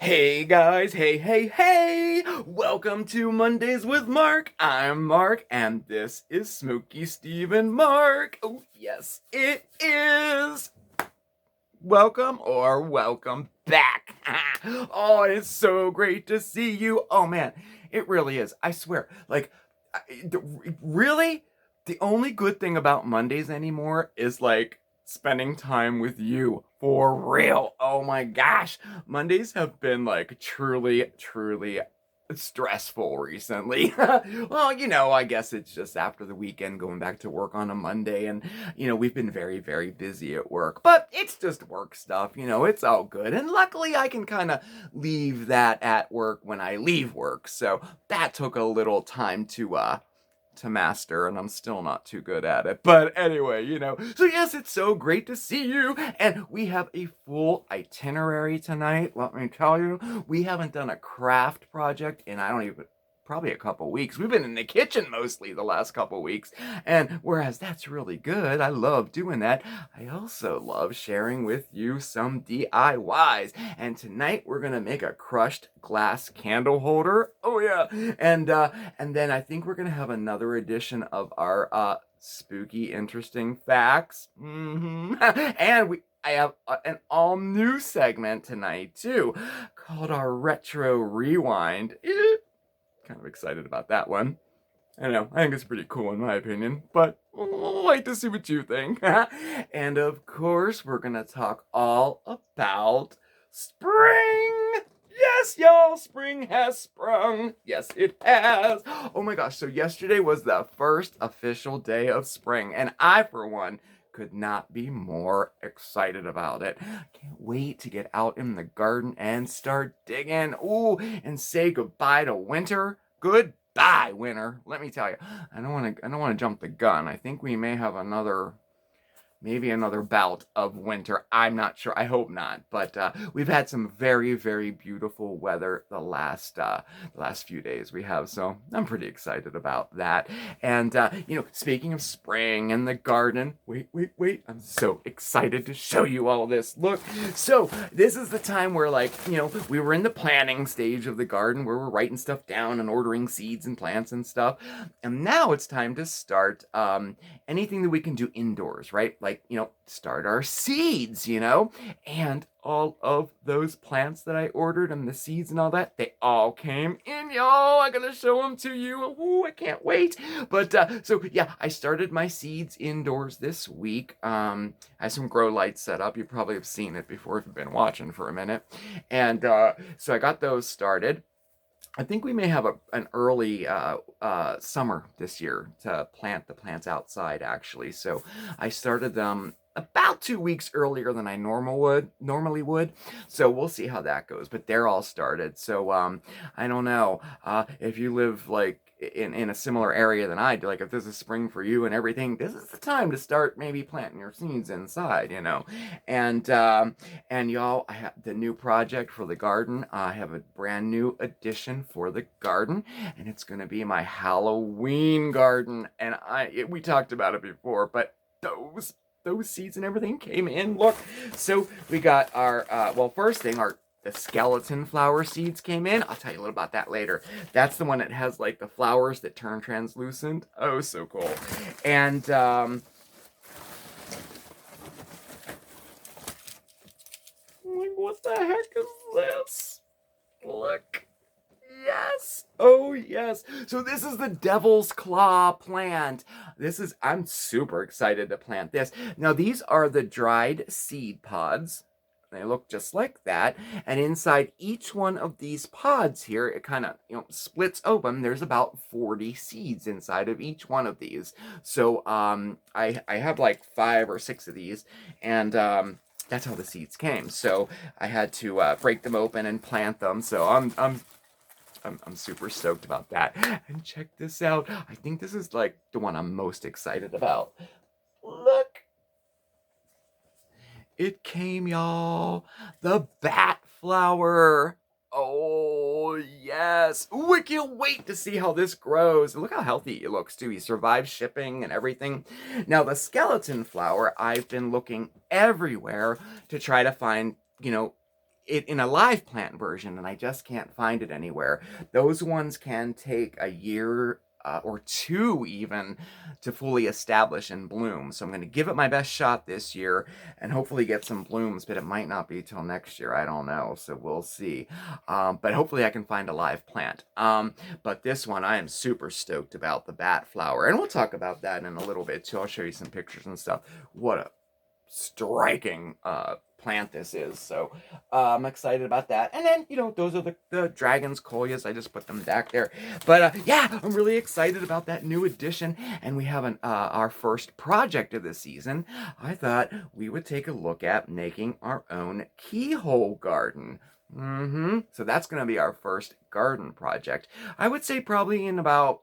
Hey guys, hey! Welcome to Mondays with Mark. I'm Mark, and this is SmokeySteveAndMarc. Oh, yes, it is. Welcome back. Oh, it's so great to see you. Oh man, it really is. I swear. Really, the only good thing about Mondays anymore is spending time with you. For real. Oh my gosh. Mondays have been truly stressful recently. Well, I guess it's just after the weekend going back to work on a Monday, and we've been very busy at work. But it's just work stuff, it's all good. And luckily I can kind of leave that at work when I leave work. So that took a little time to master, and I'm still not too good at it. But anyway, so yes, it's so great to see you. And we have a full itinerary tonight. Let me tell you, we haven't done a craft project in probably a couple weeks. We've been in the kitchen mostly the last couple weeks. And whereas that's really good, I love doing that, I also love sharing with you some DIYs. And tonight we're gonna make a crushed glass candle holder. Oh yeah. And then I think we're gonna have another edition of our spooky interesting facts. And I have an all new segment tonight too, called our retro rewind. Kind of excited about that one. I know, I think it's pretty cool in my opinion, but I'd like to see what you think. And of course, we're gonna talk all about spring. Yes, y'all, spring has sprung. Yes, it has. Oh my gosh, so yesterday was the first official day of spring, and I, for one, could not be more excited about it. Can't wait to get out in the garden and start digging. Ooh, and say goodbye to winter. Goodbye, winter. Let me tell you, I don't want to jump the gun. I think we may have maybe another bout of winter. I'm not sure. I hope not. But we've had some very beautiful weather the last few days we have. So I'm pretty excited about that. And speaking of spring and the garden, wait. I'm so excited to show you all this. Look. So this is the time where we were in the planning stage of the garden where we're writing stuff down and ordering seeds and plants and stuff. And now it's time to start anything that we can do indoors, right? Start our seeds, and all of those plants that I ordered and the seeds and all that, they all came in, y'all. I gotta show them to you. Ooh, I can't wait. But so yeah, I started my seeds indoors this week. I have some grow lights set up. You probably have seen it before if you've been watching for a minute. And so I got those started. I think we may have an early summer this year to plant the plants outside, actually. So I started them about 2 weeks earlier than I normally would. So we'll see how that goes. But they're all started. So I don't know if you live in a similar area than I do. If this is spring for you and everything, this is the time to start maybe planting your seeds inside, And y'all, I have the new project for the garden. I have a brand new addition for the garden, and it's gonna be my Halloween garden. And we talked about it before, but those seeds and everything came in. Look, so we got our first thing, the skeleton flower seeds came in. I'll tell you a little about that later. That's the one that has the flowers that turn translucent. Oh, so cool. And what the heck is this? Look. Yes. Oh, yes. So this is the devil's claw plant. I'm super excited to plant this. Now, these are the dried seed pods. They look just like that. And inside each one of these pods here, it kind of, splits open. There's about 40 seeds inside of each one of these. So I have 5 or 6 of these. And that's how the seeds came. So I had to break them open and plant them. So I'm super stoked about that. And check this out. I think this is the one I'm most excited about. Look. It came, y'all. The bat flower. Oh, yes. Ooh, I can't wait to see how this grows. Look how healthy it looks, too. He survived shipping and everything. Now, the skeleton flower, I've been looking everywhere to try to find, it in a live plant version, and I just can't find it anywhere. Those ones can take a year or two even to fully establish and bloom. So I'm going to give it my best shot this year and hopefully get some blooms, but it might not be till next year. I don't know. So we'll see. But hopefully I can find a live plant. But this one, I am super stoked about the bat flower. And we'll talk about that in a little bit too. I'll show you some pictures and stuff. What a striking plant this is. So I'm excited about that. And then, those are the dragons, Koyas. I just put them back there. But yeah, I'm really excited about that new addition. And we have our first project of the season. I thought we would take a look at making our own keyhole garden. So that's going to be our first garden project. I would say probably in about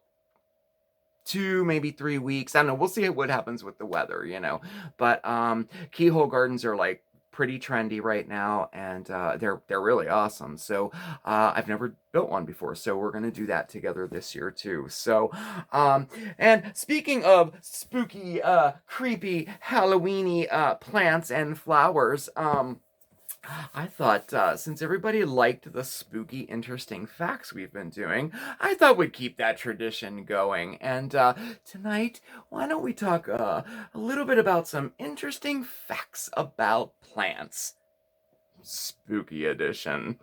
2, maybe 3 weeks. I don't know. We'll see what happens with the weather, But keyhole gardens are like pretty trendy right now, and they're really awesome. So I've never built one before, so we're gonna do that together this year too. So and speaking of spooky, creepy, Halloweeny plants and flowers, I thought, since everybody liked the spooky, interesting facts we've been doing, I thought we'd keep that tradition going. And tonight, why don't we talk a little bit about some interesting facts about plants? Spooky edition.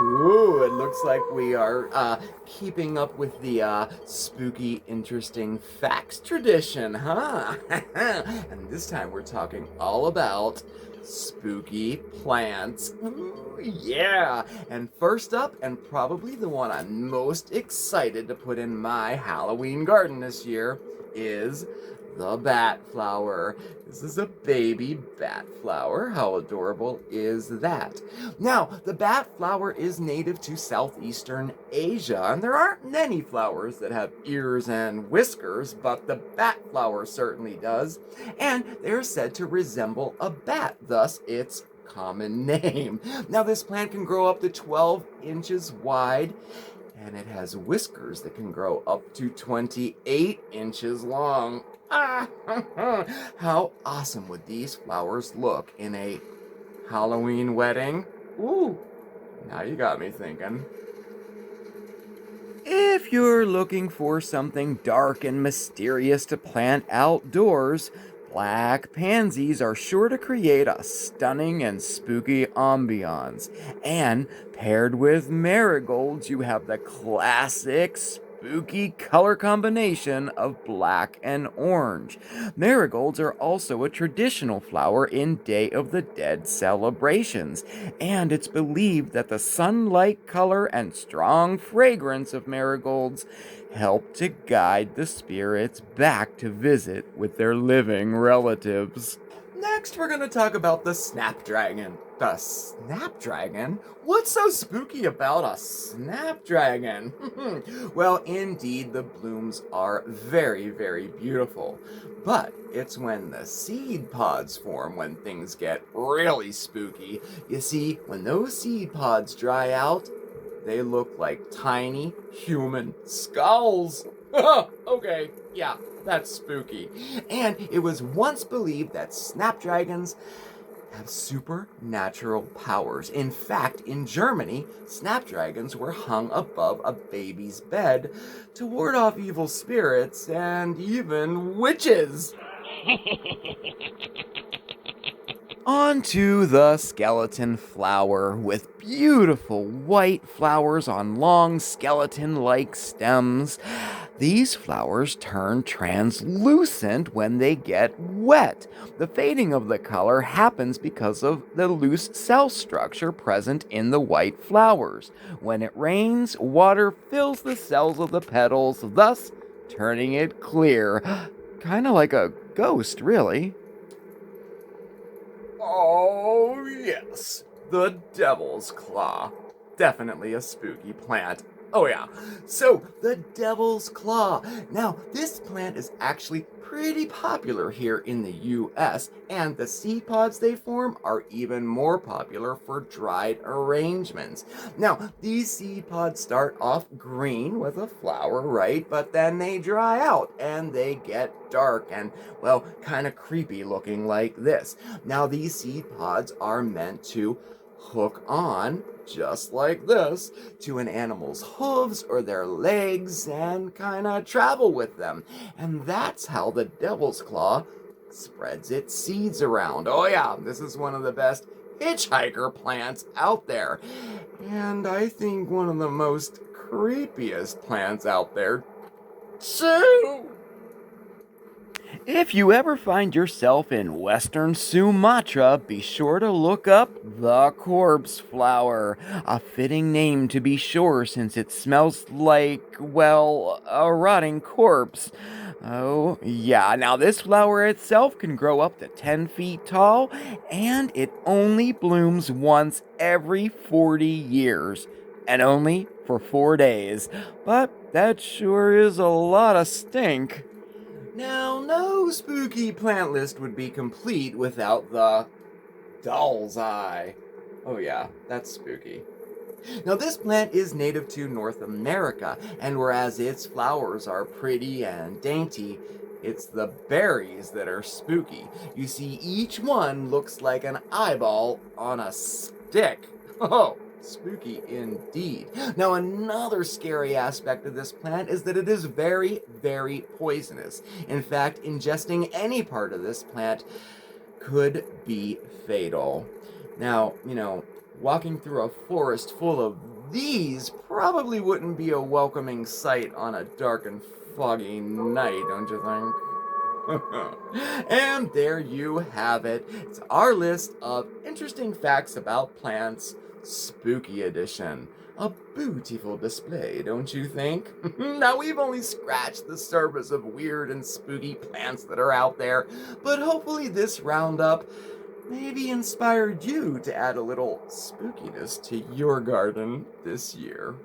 Ooh, it looks like we are keeping up with the spooky, interesting facts tradition, huh? And this time we're talking all about spooky plants. Ooh, yeah! And first up, and probably the one I'm most excited to put in my Halloween garden this year, is the bat flower. This is a baby bat flower. How adorable is that? Now, the bat flower is native to Southeastern Asia, and there aren't many flowers that have ears and whiskers, but the bat flower certainly does, and they're said to resemble a bat, thus its common name. Now, this plant can grow up to 12 inches wide, and it has whiskers that can grow up to 28 inches long. How awesome would these flowers look in a Halloween wedding? Ooh, now you got me thinking. If you're looking for something dark and mysterious to plant outdoors, black pansies are sure to create a stunning and spooky ambiance. And paired with marigolds, you have the classic spooky color combination of black and orange. Marigolds are also a traditional flower in Day of the Dead celebrations, and it's believed that the sunlight color and strong fragrance of marigolds help to guide the spirits back to visit with their living relatives. Next, we're going to talk about the snapdragon. The snapdragon? What's so spooky about a snapdragon? Well, indeed, the blooms are very, very beautiful. But it's when the seed pods form when things get really spooky. You see, when those seed pods dry out, they look like tiny human skulls. Okay, yeah, that's spooky. And it was once believed that snapdragons have supernatural powers. In fact, in Germany, snapdragons were hung above a baby's bed to ward off evil spirits and even witches. Onto the skeleton flower, with beautiful white flowers on long skeleton-like stems. These flowers turn translucent when they get wet. The fading of the color happens because of the loose cell structure present in the white flowers. When it rains, water fills the cells of the petals, thus turning it clear. Kind of like a ghost, really. Oh, yes, the devil's claw. Definitely a spooky plant. Oh yeah. So, the Devil's Claw. Now, this plant is actually pretty popular here in the US, and the seed pods they form are even more popular for dried arrangements. Now, these seed pods start off green with a flower, right? But then they dry out and they get dark and, well, kind of creepy looking like this. Now, these seed pods are meant to hook on, just like this, to an animal's hooves or their legs and kind of travel with them. And that's how the devil's claw spreads its seeds around. Oh, yeah, this is one of the best hitchhiker plants out there. And I think one of the most creepiest plants out there, too. If you ever find yourself in western Sumatra, be sure to look up the corpse flower. A fitting name to be sure, since it smells like, well, a rotting corpse. Oh, yeah. Now, this flower itself can grow up to 10 feet tall, and it only blooms once every 40 years, and only for 4 days. But that sure is a lot of stink. Now, no spooky plant list would be complete without the doll's eye. Oh, yeah, that's spooky. Now, this plant is native to North America, and whereas its flowers are pretty and dainty, it's the berries that are spooky. You see, each one looks like an eyeball on a stick. Oh, spooky indeed. Now, another scary aspect of this plant is that it is very, very poisonous. In fact, ingesting any part of this plant could be fatal. Now, walking through a forest full of these probably wouldn't be a welcoming sight on a dark and foggy night, don't you think? And there you have it. It's our list of interesting facts about plants, Spooky Edition. A beautiful display, don't you think? Now, we've only scratched the surface of weird and spooky plants that are out there, but hopefully this roundup maybe inspired you to add a little spookiness to your garden this year.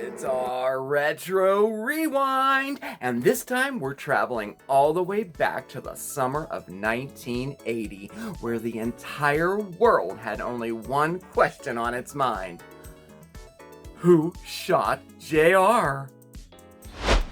It's our retro rewind, and this time we're traveling all the way back to the summer of 1980, where the entire world had only one question on its mind. Who shot JR?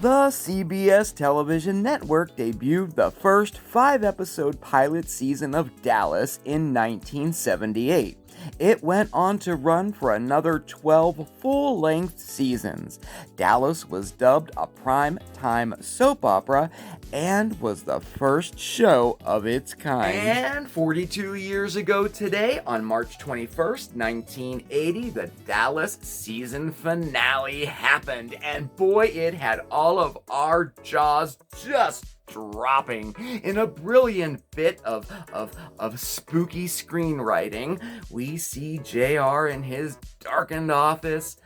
The CBS television network debuted the first 5-episode pilot season of Dallas in 1978. It went on to run for another 12 full-length seasons. Dallas was dubbed a prime-time soap opera and was the first show of its kind. And 42 years ago today, on March 21st, 1980, the Dallas season finale happened. And boy, it had all of our jaws just dropping. In a brilliant bit of spooky screenwriting, we see JR in his darkened office.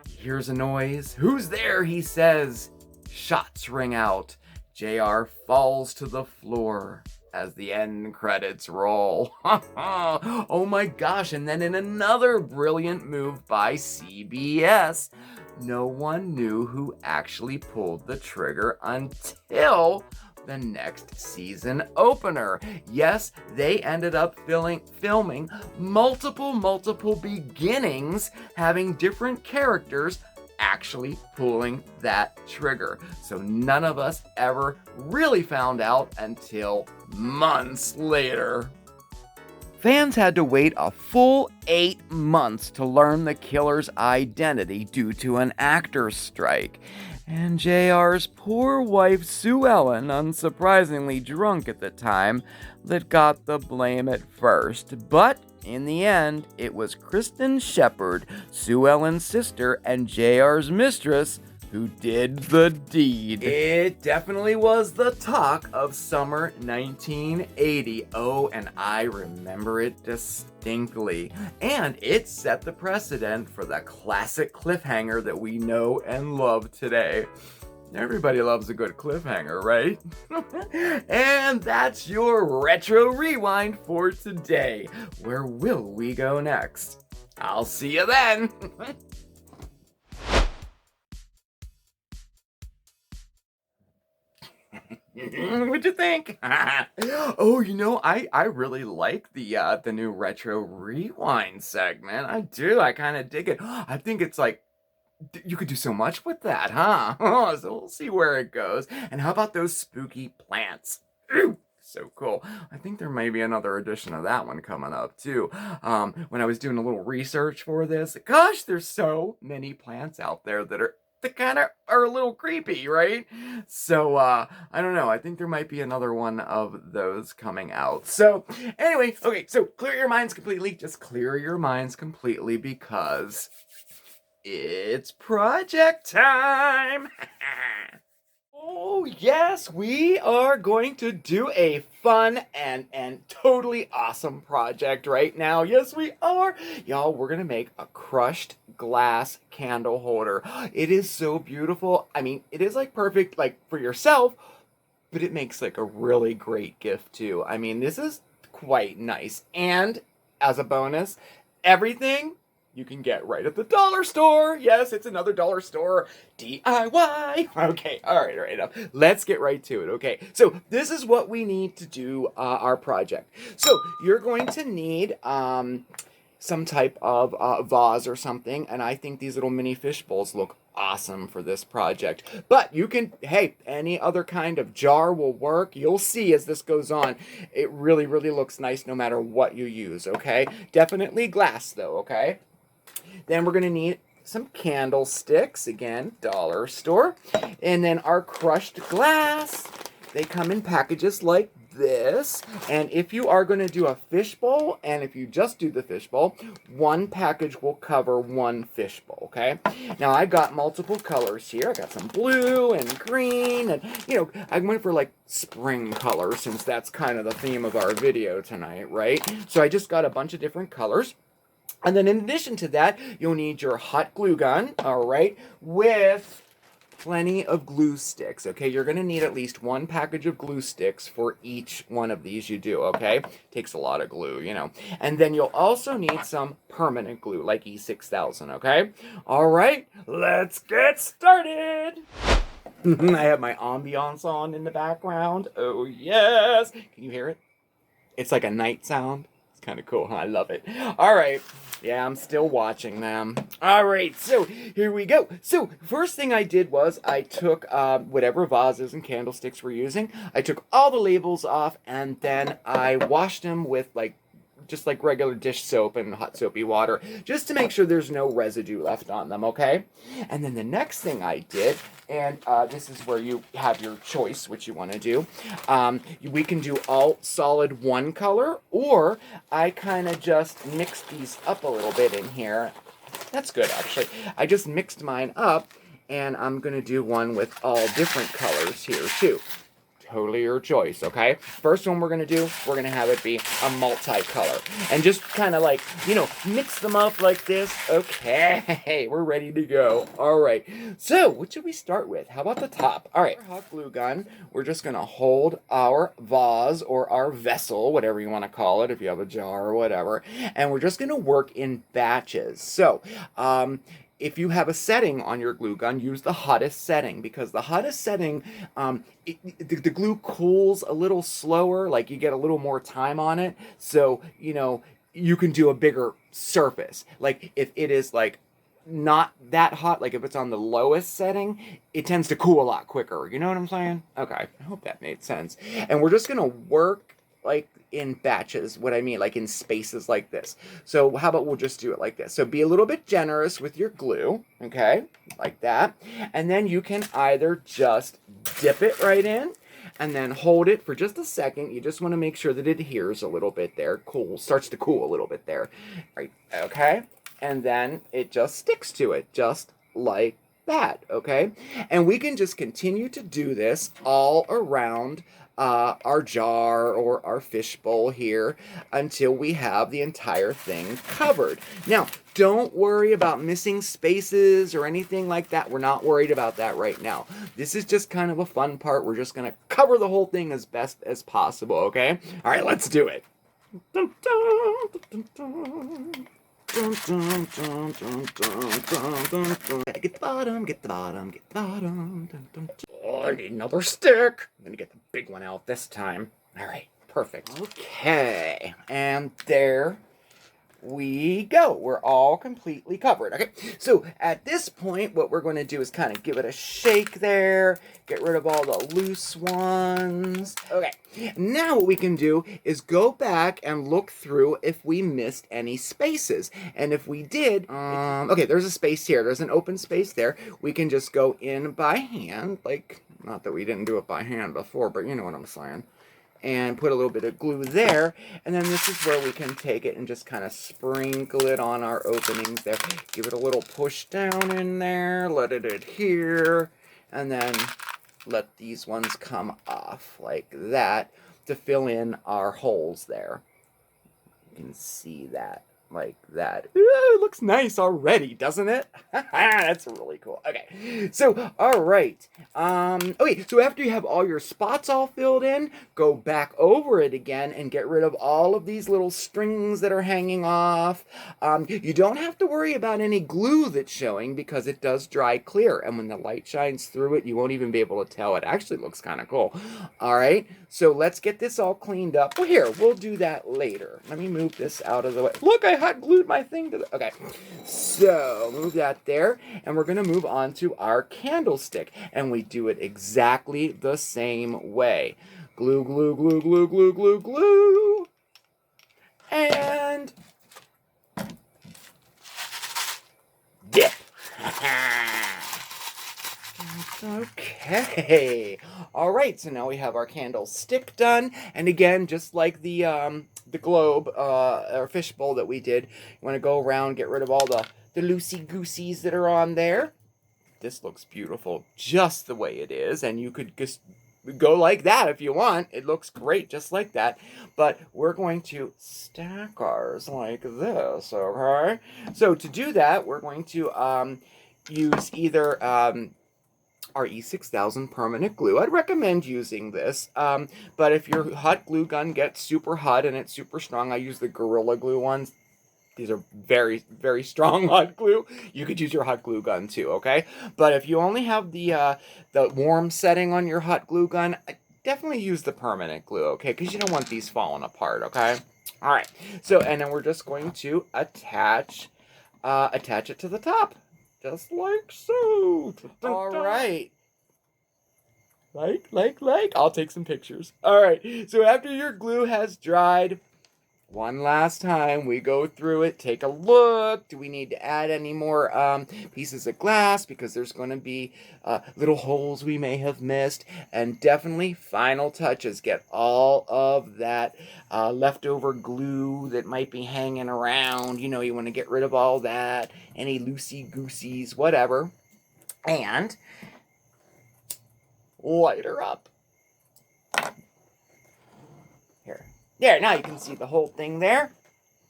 He hears a noise. "Who's there?" he says. Shots ring out. JR falls to the floor as the end credits roll. Oh my gosh, and then in another brilliant move by CBS, no one knew who actually pulled the trigger until the next season opener. Yes, they ended up filming multiple beginnings, having different characters actually pulling that trigger. So none of us ever really found out until months later. Fans had to wait a full 8 months to learn the killer's identity due to an actor's strike. And JR's poor wife Sue Ellen, unsurprisingly drunk at the time, that got the blame at first. But in the end, it was Kristen Shepard, Sue Ellen's sister and JR's mistress, who did the deed. It definitely was the talk of summer 1980. Oh, and I remember it distinctly. And it set the precedent for the classic cliffhanger that we know and love today. Everybody loves a good cliffhanger, right? And that's your Retro Rewind for today. Where will we go next? I'll see you then. What'd you think? Oh, I really like the new Retro Rewind segment. I do. I kind of dig it. I think it's like you could do so much with that, huh? So we'll see where it goes. And how about those spooky plants? So cool. I think there may be another edition of that one coming up too. When I was doing a little research for this, gosh, there's so many plants out there that kind of are a little creepy, right? So I don't know. I think there might be another one of those coming out. So anyway, okay, so clear your minds completely. Just clear your minds completely because it's project time. Oh, yes, we are going to do a fun and totally awesome project right now. Yes, we are. Y'all, we're going to make a crushed glass candle holder. It is so beautiful. I mean, it is like perfect like for yourself, but it makes like a really great gift too. I mean, this is quite nice. And as a bonus, everything you can get right at the dollar store. Yes, it's another dollar store DIY. Okay, all right. Let's get right to it. Okay, so this is what we need to do our project. So you're going to need some type of vase or something, and I think these little mini fish bowls look awesome for this project. But you can, hey, any other kind of jar will work. You'll see as this goes on. It really, really looks nice no matter what you use, okay? Definitely glass though, okay? Then we're going to need some candlesticks, again, dollar store. And then our crushed glass. They come in packages like this. And if you are going to do a fishbowl, and if you just do the fishbowl, one package will cover one fishbowl, okay? Now, I got multiple colors here. I got some blue and green, and, I went for, like, spring colors, since that's kind of the theme of our video tonight, right? So I just got a bunch of different colors. And then in addition to that, you'll need your hot glue gun, all right, with plenty of glue sticks, okay? You're going to need at least one package of glue sticks for each one of these you do, okay? Takes a lot of glue, And then you'll also need some permanent glue, like E6000, okay? All right, let's get started. I have my ambiance on in the background. Oh, yes. Can you hear it? It's like a night sound. Kind of cool, huh? I love it. All right. Yeah, I'm still watching them. All right, so here we go. So first thing I did was I took whatever vases and candlesticks we're using. I took all the labels off, and then I washed them with just like regular dish soap and hot soapy water, just to make sure there's no residue left on them, okay? And then the next thing I did, and this is where you have your choice, which you want to do. We can do all solid one color, or I kind of just mixed these up a little bit in here. That's good, actually. I just mixed mine up, and I'm going to do one with all different colors here, too. Totally your choice, okay? First one we're going to do, we're going to have it be a multicolor. And just kind of like, mix them up like this. Okay, we're ready to go. All right. So, what should we start with? How about the top? All right, our hot glue gun, we're just going to hold our vase or our vessel, whatever you want to call it, if you have a jar or whatever. And we're just going to work in batches. So, if you have a setting on your glue gun, use the hottest setting, because the hottest setting, the glue cools a little slower, like you get a little more time on it, so, you can do a bigger surface. Like, if it is, like, not that hot, like if it's on the lowest setting, it tends to cool a lot quicker. You know what I'm saying? Okay, I hope that made sense. And we're just going to work like in batches, what I mean, like in spaces like this. So how about we'll just do it like this. So be a little bit generous with your glue, okay, like that. And then you can either just dip it right in and then hold it for just a second. You just want to make sure that it adheres a little bit there. Cool, starts to cool a little bit there. Right, okay? And then it just sticks to it, just like that, okay? And we can just continue to do this all around our jar or our fish bowl here until we have the entire thing covered. Now, don't worry about missing spaces or anything like that. We're not worried about that right now. This is just kind of a fun part. We're just going to cover the whole thing as best as possible, okay? All right, let's do it. Dun, dun, dun, dun. Dun, dun, dun, dun, dun, dun, dun, dun. Get the bottom, get the bottom, get the bottom. Dun, dun, dun. Oh, I need another stick. I'm gonna get the big one out this time. All right, perfect. Okay, and there we go. We're all completely covered. Okay, so at this point, what we're going to do is kind of give it a shake there, get rid of all the loose ones. Okay, now what we can do is go back and look through if we missed any spaces. And if we did, okay, there's a space here. There's an open space there. We can just go in by hand, like, not that we didn't do it by hand before, but you know what I'm saying. And put a little bit of glue there, and then this is where we can take it and just kind of sprinkle it on our openings there. Give it a little push down in there, let it adhere, and then let these ones come off like that to fill in our holes there. You can see that. Like that. Ooh, it looks nice already, doesn't it? That's really cool. Okay, so all right. Okay, so after you have all your spots all filled in, go back over it again and get rid of all of these little strings that are hanging off. You don't have to worry about any glue that's showing because it does dry clear, and when the light shines through it, you won't even be able to tell. It actually looks kind of cool. All right, so let's get this all cleaned up. Well, here, we'll do that later. Let me move this out of the way. Look, I hot glued my thing to the... Okay, so move that there, and we're going to move on to our candlestick, and we do it exactly the same way. Glue, glue, glue, glue, glue, glue, glue, and dip. Okay. All right, so now we have our candlestick done, and again, just like the globe or fishbowl that we did, you want to go around, get rid of all the loosey-goosies that are on there. This looks beautiful just the way it is, and you could just go like that if you want. It looks great just like that, but we're going to stack ours like this, okay? So to do that, we're going to use either our E6000 permanent glue. I'd recommend using this, but if your hot glue gun gets super hot and it's super strong, I use the Gorilla Glue ones. These are very, very strong hot glue. You could use your hot glue gun too, okay? But if you only have the warm setting on your hot glue gun, definitely use the permanent glue, okay? Because you don't want these falling apart, okay? All right. So, and then we're just going to attach it to the top. Just like so. All right. Like. I'll take some pictures. All right. So after your glue has dried, one last time, we go through it, take a look. Do we need to add any more pieces of glass? Because there's going to be little holes we may have missed. And definitely, final touches. Get all of that leftover glue that might be hanging around. You know, you want to get rid of all that. Any loosey-goosies, whatever. And light her up. Here. There, now you can see the whole thing there.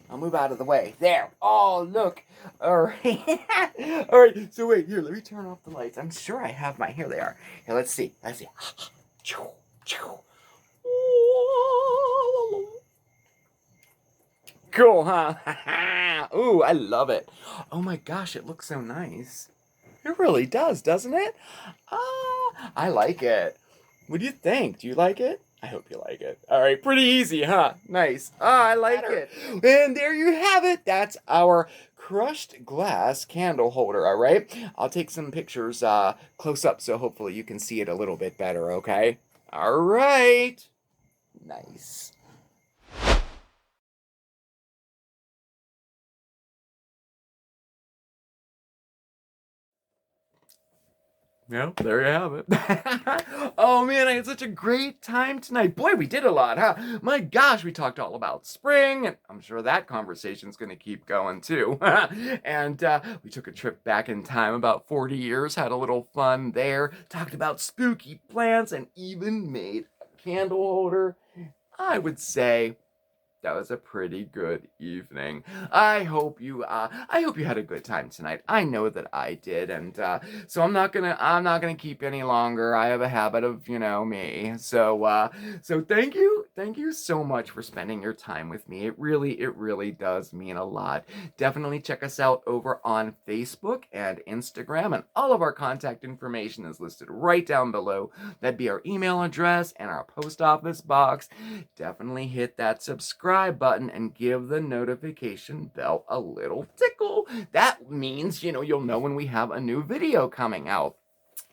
I'll move out of the way. There. Oh, look. All right. All right. So wait, here, let me turn off the lights. I'm sure I have my, here they are. Here, let's see. Cool, huh? Ooh, I love it. Oh my gosh, it looks so nice. It really does, doesn't it? I like it. What do you think? Do you like it? I hope you like it. All right, pretty easy, huh? Nice. I like it. And there you have it. That's our crushed glass candle holder, all right? I'll take some pictures close up so hopefully you can see it a little bit better, okay? All right. Nice. Yeah, there you have it. Oh man, I had such a great time tonight. Boy, we did a lot, huh? My gosh, we talked all about spring, and I'm sure that conversation's gonna keep going too. And we took a trip back in time about 40 years, had a little fun there, talked about spooky plants, and even made a candle holder. I would say that was a pretty good evening. I hope you had a good time tonight. I know that I did, and so I'm not gonna keep any longer. I have a habit of, me. So thank you so much for spending your time with me. It really does mean a lot. Definitely check us out over on Facebook and Instagram, and all of our contact information is listed right down below. That'd be our email address and our post office box. Definitely hit that subscribe button and give the notification bell a little tickle. That means, you'll know when we have a new video coming out.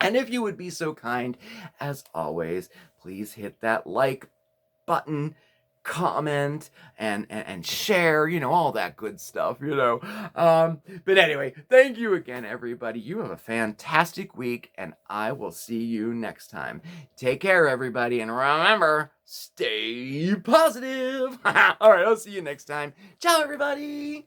And if you would be so kind, as always, please hit that like button, comment, and share, all that good stuff. But anyway, thank you again, everybody. You have a fantastic week, and I will see you next time. Take care, everybody, and remember, stay positive. All right, I'll see you next time. Ciao, everybody.